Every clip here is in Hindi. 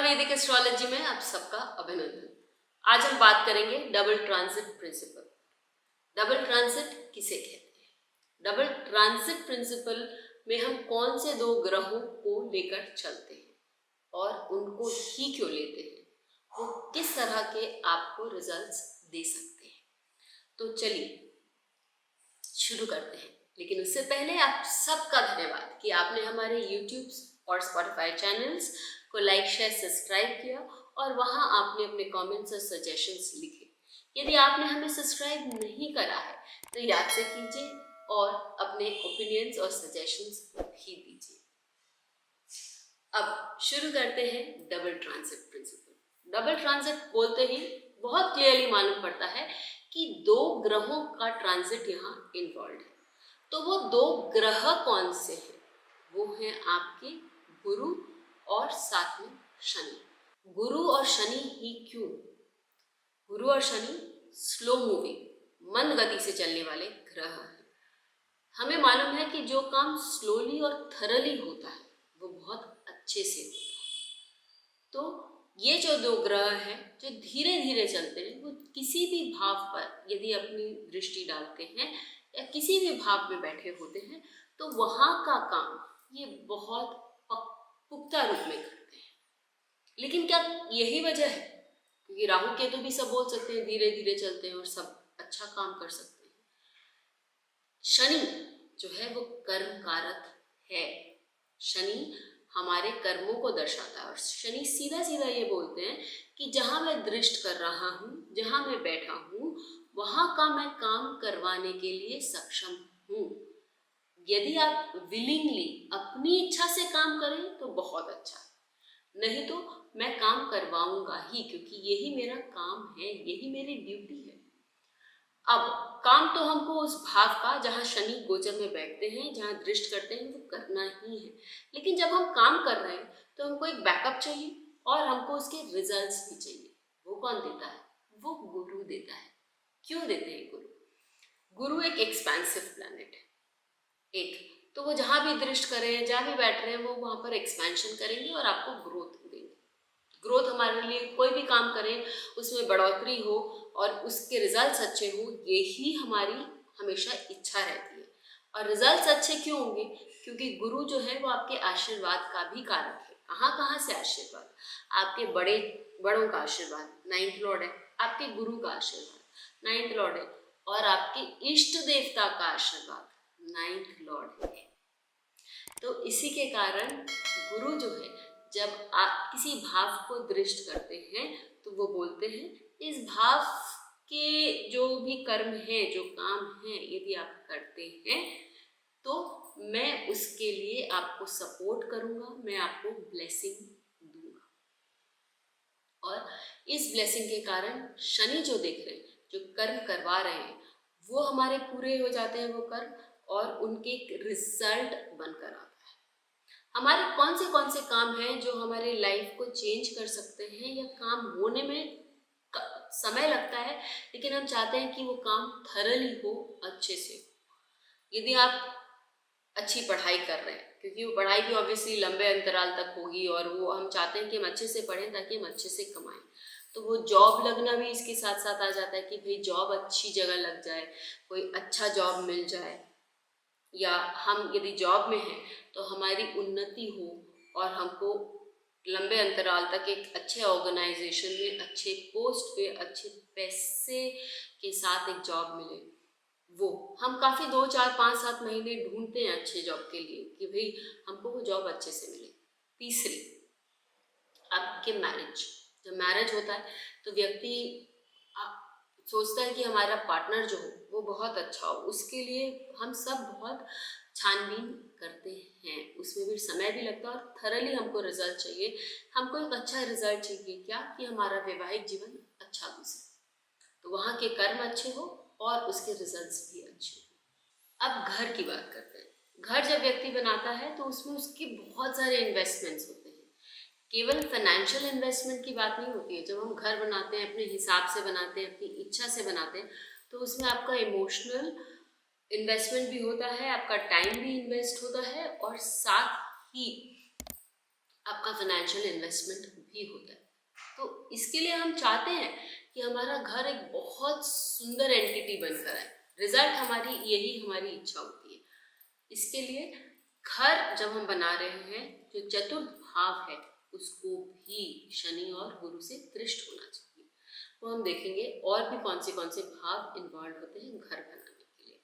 वैदिक एस्ट्रोलॉजी में आप सबका अभिनंदन। आज हम बात करेंगे double transit principle. Double transit किसे कहते हैं? डबल ट्रांजिट प्रिंसिपल में हम कौन से दो ग्रहों को लेकर चलते हैं और उनको ही क्यों लेते हैं, वो किस तरह के आपको रिजल्ट्स दे सकते हैं। तो चलिए शुरू करते हैं। लेकिन उससे पहले आप सबका धन्यवाद कि आपने हमारे YouTube और Spotify चैनल्स को लाइक, शेयर, सब्सक्राइब किया और वहाँ आपने अपने कमेंट्स और सजेशंस लिखे। यदि आपने हमें सब्सक्राइब नहीं करा है तो याद से कीजिए और अपने ओपिनियंस और सजेशंस भी दीजिए। अब शुरू करते हैं double transit principle. Double transit बोलते ही बहुत क्लियरली मालूम पड़ता है कि दो ग्रहों का ट्रांजिट यहाँ इन्वॉल्व है। तो वो दो ग्रह कौन से हैं? वो हैं आपके गुरु और साथ में शनि। गुरु और शनि ही क्यों? गुरु और शनि स्लो मूविंग, मंद गति से चलने वाले ग्रह हैं। हमें मालूम है कि जो काम स्लोली और थरली होता है वो बहुत अच्छे से होता है। तो ये जो दो ग्रह हैं जो धीरे धीरे चलते हैं, वो किसी भी भाव पर यदि अपनी दृष्टि डालते हैं या किसी भी भाव में बैठे होते हैं तो वहाँ का काम ये बहुत पुख्ता रूप में करते हैं। लेकिन क्या यही वजह है? क्योंकि राहु केतु भी सब बोल सकते हैं धीरे धीरे चलते हैं और सब अच्छा काम कर सकते हैं। शनि जो है वो कर्म कारक है। शनि हमारे कर्मों को दर्शाता है और शनि सीधा सीधा ये बोलते हैं कि जहाँ मैं दृष्ट कर रहा हूँ, जहाँ मैं बैठा हूँ, वहाँ का मैं काम करवाने के लिए सक्षम हूँ। यदि आप विलिंगली अपनी इच्छा से काम करें तो बहुत अच्छा, नहीं तो मैं काम करवाऊंगा ही, क्योंकि यही मेरा काम है, यही मेरी ड्यूटी है। अब काम तो हमको उस भाव का जहाँ शनि गोचर में बैठते हैं, जहाँ दृष्ट करते हैं, वो करना ही है। लेकिन जब हम काम कर रहे हैं तो हमको एक बैकअप चाहिए और हमको उसके रिजल्ट्स भी चाहिए। वो कौन देता है? वो गुरु देता है। क्यों देते हैं गुरु? गुरु एक एक्सपेंसिव प्लैनेट है। एक तो वो जहाँ भी दृष्ट करें, जहाँ भी बैठ रहे हैं, वो वहाँ पर एक्सपेंशन करेंगे और आपको ग्रोथ देंगे। ग्रोथ हमारे लिए कोई भी काम करें उसमें बढ़ोतरी हो और उसके रिजल्ट्स अच्छे हों, यही हमारी हमेशा इच्छा रहती है। और रिजल्ट्स अच्छे क्यों होंगे? क्योंकि गुरु जो है वो आपके आशीर्वाद का भी कारक है। कहाँ कहाँ से आशीर्वाद? आपके बड़ों का आशीर्वाद, 9th लॉर्ड है, आपके गुरु का आशीर्वाद 9th लॉर्ड है, और आपके इष्ट देवता का आशीर्वाद 9th लॉर्ड है। तो इसी के कारण गुरु जो है, जब आप किसी भाव को दृष्ट करते हैं तो वो बोलते हैं इस भाव के जो भी कर्म हैं, जो काम हैं, यदि आप करते हैं तो मैं उसके लिए आपको सपोर्ट करूँगा, मैं आपको ब्लेसिंग दूंगा। और इस ब्लेसिंग के कारण शनि जो देख रहे हैं, जो कर्म करवा रहे हैं, वो हमारे पूरे हो जाते हैं वो कर्म, और उनके रिजल्ट बनकर आता है। हमारे कौन से काम हैं जो हमारे लाइफ को चेंज कर सकते हैं, या काम होने में समय लगता है लेकिन हम चाहते हैं कि वो काम थरली हो, अच्छे से हो। यदि आप अच्छी पढ़ाई कर रहे हैं, क्योंकि वो पढ़ाई भी ऑब्वियसली लंबे अंतराल तक होगी और वो हम चाहते हैं कि हम अच्छे से पढ़ें ताकि हम अच्छे से कमाएं, तो वो जॉब लगना भी इसके साथ साथ आ जाता है कि भाई जॉब अच्छी जगह लग जाए, कोई अच्छा जॉब मिल जाए, या हम यदि जॉब में हैं तो हमारी उन्नति हो और हमको लंबे अंतराल तक एक अच्छे ऑर्गेनाइजेशन में, अच्छे पोस्ट पे, अच्छे पैसे के साथ एक जॉब मिले। वो हम काफ़ी 2, 4, 5, 7 महीने ढूंढते हैं अच्छे जॉब के लिए कि भाई हमको वो जॉब अच्छे से मिले। तीसरी, आपके मैरिज, जब मैरिज होता है तो व्यक्ति सोचता है कि हमारा पार्टनर जो हो वो बहुत अच्छा हो, उसके लिए हम सब बहुत छानबीन करते हैं, उसमें भी समय भी लगता है और थरली हमको रिजल्ट चाहिए। हमको एक अच्छा रिजल्ट चाहिए, क्या कि हमारा वैवाहिक जीवन अच्छा गुजरे, तो वहाँ के कर्म अच्छे हो और उसके रिजल्ट्स भी अच्छे हो। अब घर की बात करते हैं। घर जब व्यक्ति बनाता है तो उसमें उसके बहुत सारे इन्वेस्टमेंट्स होते हैं। केवल फाइनेंशियल इन्वेस्टमेंट की बात नहीं होती है। जब हम घर बनाते हैं, अपने हिसाब से बनाते हैं, अपनी इच्छा से बनाते हैं, तो उसमें आपका इमोशनल इन्वेस्टमेंट भी होता है, आपका टाइम भी इन्वेस्ट होता है और साथ ही आपका फाइनेंशियल इन्वेस्टमेंट ही होता है। तो इसके लिए हम चाहते हैं कि हमारा घर एक बहुत सुंदर एंटिटी बनकर आए। रिजल्ट हमारी यही हमारी इच्छा होती है। इसके लिए घर जब हम बना रहे हैं, जो चतुर्थ भाव है उसको भी शनि और गुरु से दृष्ट होना चाहिए। तो हम देखेंगे और भी कौन से भाव इन्वॉल्व होते हैं घर बनाने के लिए।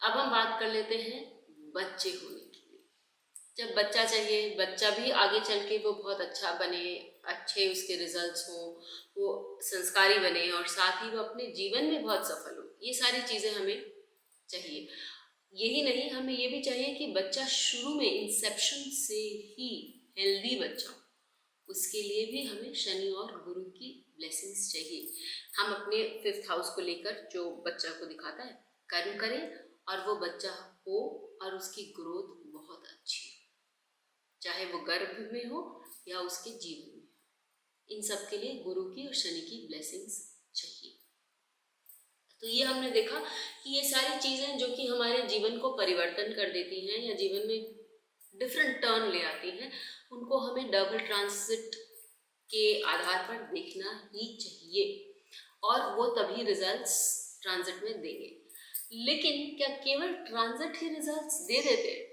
अब हम बात कर लेते हैं बच्चे होने की। जब बच्चा चाहिए, बच्चा भी आगे चल के वो बहुत अच्छा बने, अच्छे उसके रिजल्ट्स हों, वो संस्कारी बने और साथ ही वो अपने जीवन में बहुत सफल हो, ये सारी चीज़ें हमें चाहिए। यही नहीं, हमें ये भी चाहिए कि बच्चा शुरू में इंसेप्शन से ही हेल्दी बच्चा हो। उसके लिए भी हमें शनि और गुरु की ब्लेसिंग्स चाहिए। हम अपने 5th हाउस को लेकर जो बच्चा को दिखाता है कर्म करें और वो बच्चा हो और उसकी ग्रोथ बहुत अच्छी हो, चाहे वो गर्भ में हो या उसके जीवन में हो। इन सब के लिए गुरु की और शनि की ब्लेसिंग्स चाहिए। तो ये हमने देखा कि ये सारी चीज़ें जो कि हमारे जीवन को परिवर्तन कर देती हैं या जीवन में डिफरेंट टर्न ले आती हैं, उनको हमें डबल ट्रांसिट के आधार पर देखना ही चाहिए और वो तभी रिजल्ट्स ट्रांजिट में देंगे। लेकिन क्या केवल ट्रांजिट ही रिजल्ट्स दे देते हैं?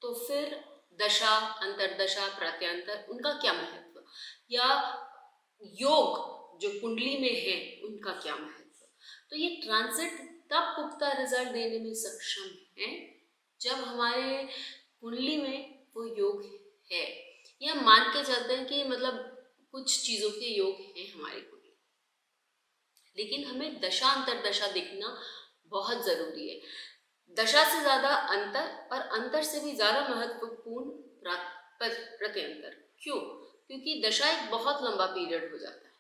तो फिर दशा, अंतरदशा, प्रत्यंतर, उनका क्या महत्व, या योग जो कुंडली में है उनका क्या महत्व? तो ये ट्रांजिट तब पुख्ता रिजल्ट देने में सक्षम है जब हमारे कुंडली में वो योग है, या मान के चलते हैं कि मतलब कुछ चीज़ों के योग हैं हमारी कुंडली, लेकिन हमें दशा अंतरदशा देखना बहुत ज़रूरी है। दशा से ज़्यादा अंतर और अंतर से भी ज़्यादा महत्वपूर्ण प्रत्यंतर। क्यों? क्योंकि दशा एक बहुत लंबा पीरियड हो जाता है,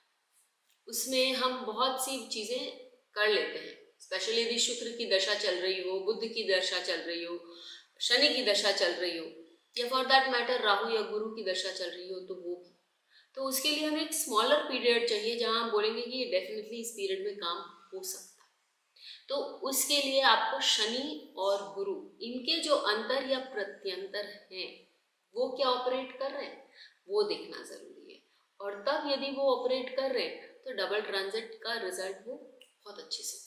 उसमें हम बहुत सी चीज़ें कर लेते हैं। स्पेशली यदि शुक्र की दशा चल रही हो, बुध की दशा चल रही हो, शनि की दशा चल रही हो, या फॉर दैट मैटर राहु या गुरु की दशा चल रही हो, तो वो भी। तो उसके लिए हमें एक स्मॉलर पीरियड चाहिए जहाँ हम बोलेंगे कि ये डेफिनेटली इस पीरियड में काम हो सकता है। तो उसके लिए आपको शनि और गुरु, इनके जो अंतर या प्रत्यंतर हैं वो क्या ऑपरेट कर रहे हैं वो देखना ज़रूरी है। और तब यदि वो ऑपरेट कर रहे हैं तो डबल ट्रांजिट का रिजल्ट वो बहुत अच्छे से।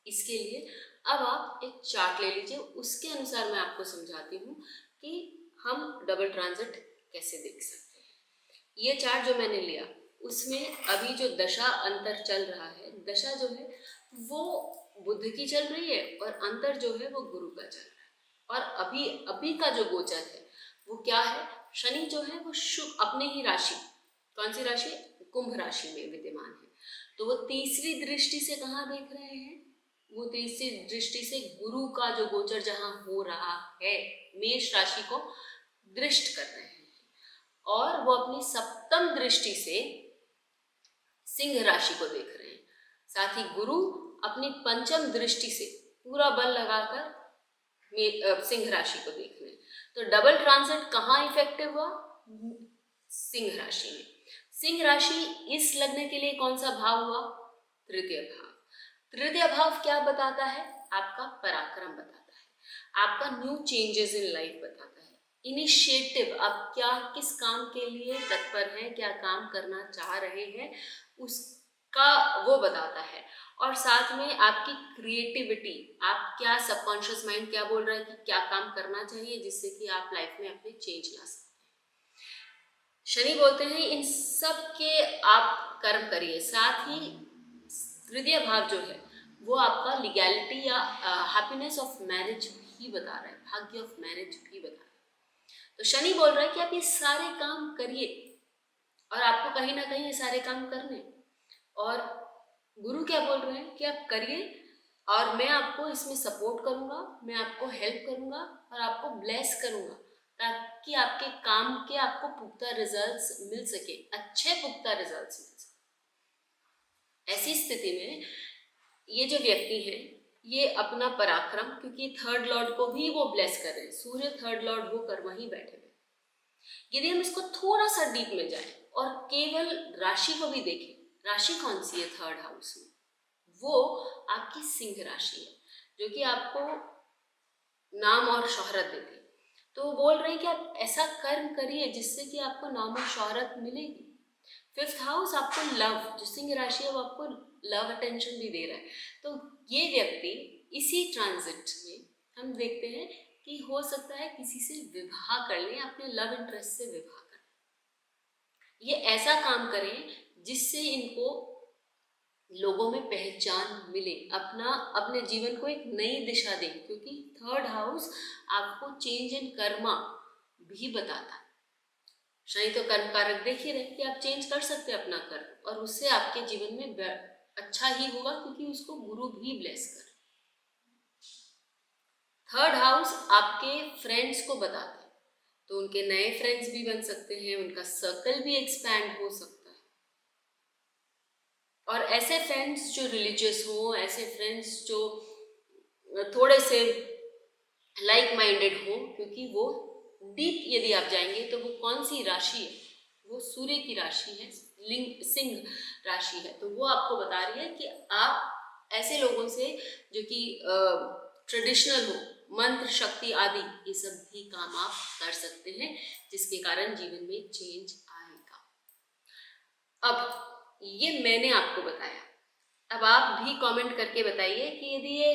इसके लिए अब आप एक चार्ट ले लीजिए, उसके अनुसार मैं आपको समझाती हूँ कि हम डबल ट्रांजिट कैसे देख सकते हैं। ये चार्ट जो मैंने लिया उसमें अभी जो दशा अंतर चल रहा है, दशा जो है वो बुध की चल रही है और अंतर जो है वो गुरु का चल रहा है। और अभी का जो गोचर है वो क्या है? शनि जो है वो अपने ही राशि, कौन सी राशि? कुंभ राशि में विद्यमान है। तो वो तीसरी दृष्टि से कहाँ देख रहे हैं? वो तीसरी दृष्टि से गुरु का जो गोचर जहाँ हो रहा है, मेष राशि को दृष्ट कर रहे हैं, और वो अपनी सप्तम दृष्टि से सिंह राशि को देख रहे हैं। साथ ही गुरु अपनी पंचम दृष्टि से पूरा बल लगाकर सिंह राशि को देख रहे हैं। तो डबल ट्रांजिट कहाँ इफेक्टिव हुआ? सिंह राशि में। सिंह राशि इस लग्न के लिए कौन सा भाव हुआ? तृतीय भाव। तृतीय भाव क्या बताता है? आपका पराक्रम बताता है, आपका न्यू चेंजेस इन लाइफ बताता है, इनिशिएटिव, आप क्या किस काम के लिए तत्पर हैं, क्या काम करना चाह रहे हैं उसका वो बताता है। और साथ में आपकी क्रिएटिविटी, आप क्या सबकॉन्शियस माइंड क्या बोल रहा है कि क्या काम करना चाहिए जिससे कि आप लाइफ में अपने चेंज ला सकते हैं। शनि बोलते हैं इन सब के आप कर्म करिए। साथ ही तृतीय भाव जो है वो आपका लीगैलिटी या हैप्पीनेस ऑफ मैरिज भी बता रहा है, भाग्य ऑफ मैरिज भी बता रहा है। तो शनि बोल रहा है कि आप ये सारे काम करिए और आपको कहीं ना कहीं ये सारे काम करने, और गुरु क्या बोल रहे हैं कि आप करिए और मैं आपको इसमें सपोर्ट करूंगा, मैं आपको हेल्प करूंगा और आपको ब्लेस करूंगा ताकि आपके काम के आपको पुख्ता रिजल्ट्स मिल सके, अच्छे पुख्ता रिजल्ट्स मिल सके। ऐसी स्थिति में ये जो व्यक्ति है ये अपना पराक्रम, क्योंकि थर्ड लॉर्ड को भी वो ब्लेस कर रहे हैं, सूर्य थर्ड लॉर्ड होकर वहीं बैठे हुए। यदि हम इसको थोड़ा सा डीप में जाएं और केवल राशि को भी देखें, राशि कौन सी है थर्ड हाउस में? वो आपकी सिंह राशि है जो कि आपको नाम और शोहरत देती है। तो वो बोल रहे हैं कि आप ऐसा कर्म करिए जिससे कि आपको नाम और शोहरत मिलेगी। फिफ्थ हाउस आपको लव, जो सिंह राशि है वो आपको लव अटेंशन भी दे रहा है। तो ये व्यक्ति इसी ट्रांजिट में हम देखते हैं कि हो सकता है किसी से विवाह कर लें, अपने लव इंटरेस्ट से विवाह करें। ये ऐसा काम करें जिससे इनको लोगों में पहचान मिले, अपने जीवन को एक नई दिशा दें, क्योंकि थर्ड हाउस आपको चेंज इन कर्मा भी बताता है। शनि तो कर्म कारक देख ही रहे कि आप चेंज कर सकते हैं अपना कर्म, और उससे आपके जीवन में अच्छा ही होगा, क्योंकि उसको गुरु भी ब्लेस कर। थर्ड हाउस आपके फ्रेंड्स को बताता है, तो उनके नए फ्रेंड्स भी बन सकते हैं, उनका सर्कल भी एक्सपैंड हो सकता है। और ऐसे फ्रेंड्स जो रिलीजियस हो, ऐसे फ्रेंड्स जो थोड़े से लाइक माइंडेड हो, क्योंकि वो डीप यदि आप जाएंगे तो वो कौन सी राशि है, वो सूर्य की राशि है, सिंह राशि है। तो वो आपको बता रही है कि आप ऐसे लोगों से जो कि ट्रेडिशनल हो, मंत्र शक्ति आदि ये सब भी काम आप कर सकते हैं, जिसके कारण जीवन में चेंज आएगा। अब ये मैंने आपको बताया, अब आप भी कमेंट करके बताइए कि यदि ये,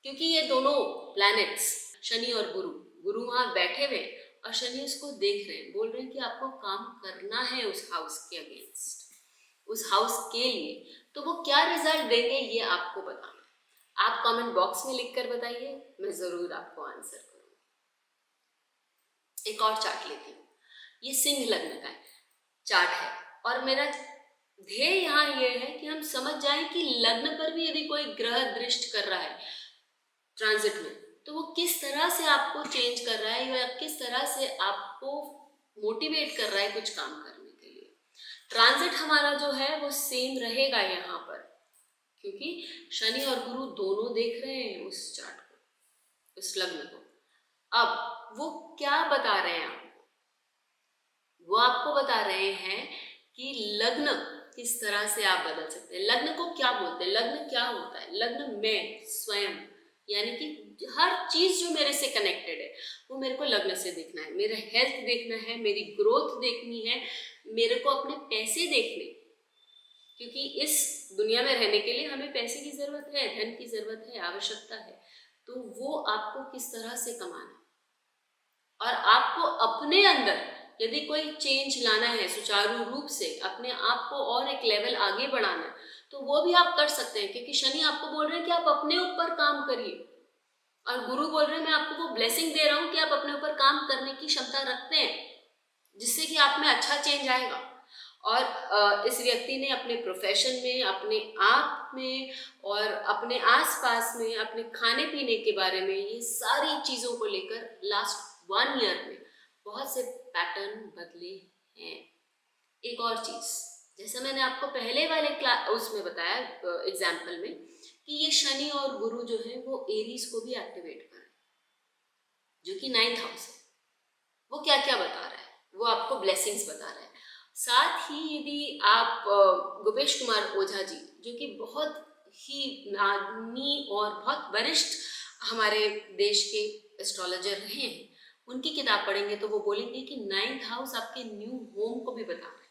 क्योंकि ये दोनों प्लैनेट्स शनि और गुरु वहां बैठे हुए और शनि उसको देख रहे हैं, बोल रहे हैं कि आपको काम करना है उस हाउस के अगेंस्ट, उस हाउस के लिए। तो वो क्या रिजल्ट देंगे ये आपको बताना है। आप कमेंट बॉक्स में लिखकर बताइए, मैं जरूर आपको आंसर करूंगी। एक और चार्ट लेती हूँ, ये सिंह लग्न का चार्ट है, और मेरा ध्येय यहाँ ये है कि हम समझ जाएं कि लग्न पर भी यदि कोई ग्रह दृष्ट कर रहा है ट्रांजिट में, तो वो किस तरह से आपको चेंज कर रहा है या किस तरह से आपको मोटिवेट कर रहा है कुछ काम करने के लिए। ट्रांजिट हमारा जो है वो सेम रहेगा यहाँ पर, क्योंकि शनि और गुरु दोनों देख रहे हैं उस चार्ट को, उस लग्न को। अब वो क्या बता रहे हैं आपको, वो आपको बता रहे हैं कि लग्न किस तरह से आप बदल सकते हैं। लग्न को क्या बोलते हैं, लग्न क्या होता है, लग्न में स्वयं, यानी कि हर चीज जो मेरे से कनेक्टेड है वो मेरे को लग्न से देखना है। मेरा हेल्थ देखना है, मेरी ग्रोथ देखनी है, मेरे को अपने पैसे देखने, क्योंकि इस दुनिया में रहने के लिए हमें पैसे की जरूरत है, धन की जरूरत है, आवश्यकता है। तो वो आपको किस तरह से कमाना, और आपको अपने अंदर यदि कोई चेंज लाना है सुचारू रूप से, अपने आप को और एक लेवल आगे बढ़ाना है, तो वो भी आप कर सकते हैं, क्योंकि शनि आपको बोल रहे हैं कि आप अपने ऊपर काम करिए, और गुरु बोल रहे हैं मैं आपको वो ब्लेसिंग दे रहा हूं कि आप अपने ऊपर काम करने की क्षमता रखते हैं, जिससे कि आप में अच्छा चेंज आएगा। और इस व्यक्ति ने अपने प्रोफेशन में, अपने आप में और अपने आसपास में, अपने खाने पीने के बारे में, ये सारी चीज़ों को लेकर लास्ट 1 ईयर में बहुत से पैटर्न बदले हैं। एक और चीज़, जैसा मैंने आपको पहले वाले उसमें बताया एग्जाम्पल में, कि ये शनि और गुरु जो है वो एरीज को भी एक्टिवेट कर रहे हैं, जो कि 9th हाउस है। वो क्या क्या बता रहा है, वो आपको ब्लेसिंग्स बता रहा है। साथ ही यदि आप गोपेश कुमार ओझा जी, जो कि बहुत ही नामी और बहुत वरिष्ठ हमारे देश के एस्ट्रोलॉजर रहे हैं, उनकी किताब पढ़ेंगे तो वो बोलेंगे कि 9th हाउस आपके न्यू होम को भी बता रहा है।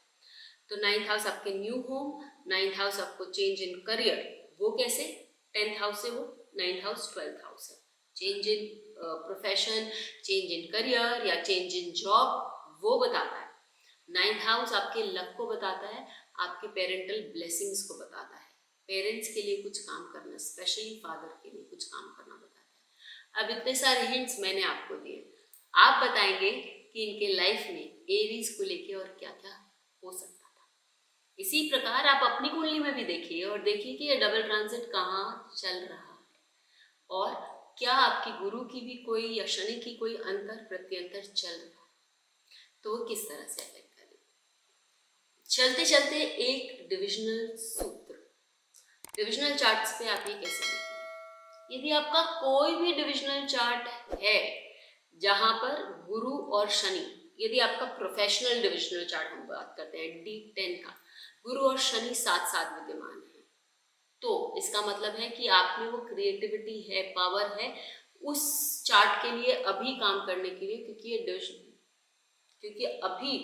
तो 9th हाउस आपके न्यू होम, 9th हाउस आपको चेंज इन करियर, वो कैसे, 10th हाउस से वो 9th हाउस 12th हाउस है, change in profession, change in career या चेंज इन जॉब, वो बताता है। 9th हाउस आपके लक को बताता है, आपके पेरेंटल ब्लेसिंग्स को बताता है, पेरेंट्स के लिए कुछ काम करना, स्पेशली फादर के लिए कुछ काम करना बताता है। अब इतने सारे हिंट्स मैंने आपको दिए, आप बताएंगे कि इनके लाइफ में एरीज को लेके और क्या क्या हो सकता था। इसी प्रकार आप अपनी कुंडली में भी देखिए और देखिए कि ये डबल ट्रांजिट कहाँ चल रहा है, और क्या आपकी गुरु की भी कोई या शनि की कोई अंतर प्रत्यंतर चल रहा है, तो वो किस तरह से अफेक्ट करेगा। चलते चलते एक डिविजनल सूत्र, डिविजनल चार्ट्स पे आप ये कैसे देखिए, यदि आपका कोई भी डिविजनल चार्ट है जहां पर गुरु और शनि, यदि आपका प्रोफेशनल डिविजनल चार्ट हम बात करते हैं D10 का, गुरु और शनि साथ साथ विद्यमान है, तो इसका मतलब है कि आप में वो क्रिएटिविटी है, पावर है, उस चार्ट के लिए अभी काम करने के लिए, क्योंकि ये डिविजन, क्योंकि अभी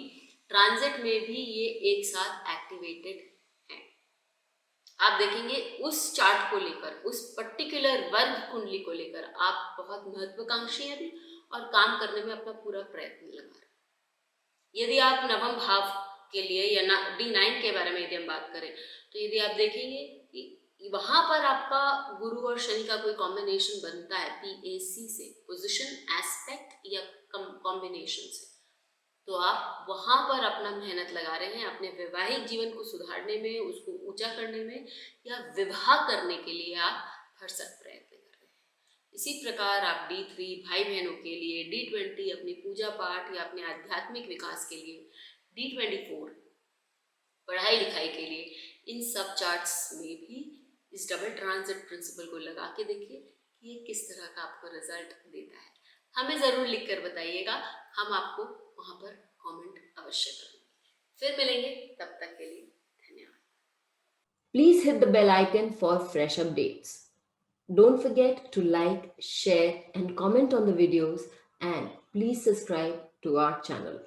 ट्रांजिट में भी ये एक साथ एक्टिवेटेड है। आप देखेंगे उस चार्ट को लेकर, उस पर्टिकुलर वर्ग कुंडली को लेकर आप बहुत महत्वाकांक्षी हैं अभी और काम करने में अपना पूरा प्रयत्न लगा रहे हैं। यदि आप नवम भाव के लिए या D9 के बारे में यदि हम बात करें, तो यदि आप देखेंगे कि वहां पर आपका गुरु और शनि का कोई कॉम्बिनेशन बनता है PAC से, पोजिशन, एस्पेक्ट या कॉम्बिनेशन से, तो आप वहां पर अपना मेहनत लगा रहे हैं अपने वैवाहिक जीवन को सुधारने में, उसको ऊंचा करने में या विवाह करने के लिए आप भरसक प्रयत्न कर रहे हैं। इसी प्रकार आप D3 भाई बहनों के लिए, D20 अपनी पूजा पाठ या अपने आध्यात्मिक विकास के लिए, D24 पढ़ाई लिखाई के लिए, इन सब चार्ट्स में भी इस डबल ट्रांजिट प्रिंसिपल को लगा के देखिए कि ये किस तरह का आपको रिजल्ट देता है। हमें ज़रूर लिखकर बताइएगा, हम आपको वहाँ पर कमेंट अवश्य करेंगे। फिर मिलेंगे, तब तक के लिए धन्यवाद। Please hit the bell icon for fresh updates. Don't forget to like, share and comment on the videos, and please subscribe to our channel.